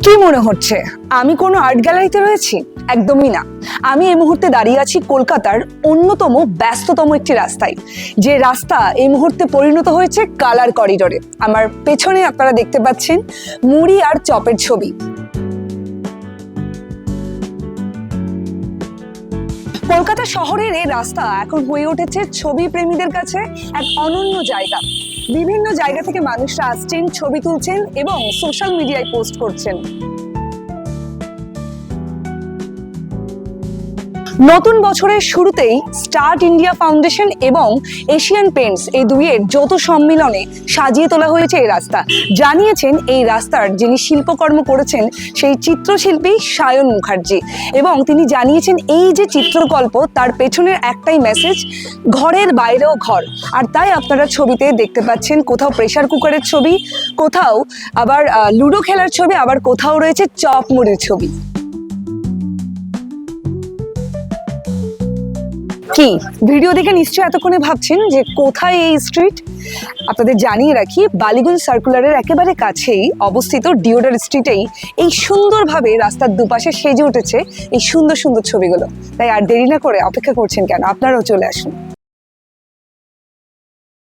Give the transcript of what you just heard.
কি মনে হচ্ছে আমি কোনো আর্ট গ্যালারিতে রয়েছি? একদমই না। আমি এই মুহূর্তে দাঁড়িয়ে আছি কলকাতার অন্যতম ব্যস্ততম একটি রাস্তায়, যে রাস্তা এই মুহূর্তে পরিণত হয়েছে কালার করিডোরে। আমার পেছনে আপনারা দেখতে পাচ্ছেন মুড়ি আর চপের ছবি। কলকাতা শহরের এই রাস্তা এখন হয়ে উঠেছে ছবি প্রেমীদের কাছে এক অনন্য জায়গা। বিভিন্ন জায়গা থেকে মানুষরা আসছেন, ছবি তুলছেন এবং সোশ্যাল মিডিয়ায় পোস্ট করছেন। নতুন বছরের শুরুতেই স্টার্ট ইন্ডিয়া ফাউন্ডেশন এবং এশিয়ান পেন্টস এই দুইয়ের যৌথ সম্মিলনে সাজিয়ে তোলা হয়েছে এই রাস্তা। জানিয়েছেন এই রাস্তার যিনি শিল্পকর্ম করেছেন সেই চিত্রশিল্পী সায়ন মুখার্জি, এবং তিনি জানিয়েছেন এই যে চিত্রকল্প তার পেছনের একটাই মেসেজ, ঘরের বাইরেও ঘর। আর তাই আপনারা ছবিতে দেখতে পাচ্ছেন কোথাও প্রেসার কুকারের ছবি, কোথাও আবার লুডো খেলার ছবি, আবার কোথাও রয়েছে চপ মুড়ির ছবি। কি ভিডিও দেখে নিশ্চয়ই এতক্ষণে ভাবছেন যে কোথায় এই স্ট্রিট। আপনাদের জানিয়ে রাখি, বালিগঞ্জ সার্কুলারের একেবারে কাছেই অবস্থিত ডিওডার স্ট্রিটেই এই সুন্দরভাবে রাস্তার দুপাশে সেজে উঠেছে এই সুন্দর সুন্দর ছবিগুলো। তাই আর দেরি না করে অপেক্ষা করছেন কেন? আপনারাও চলে আসুন।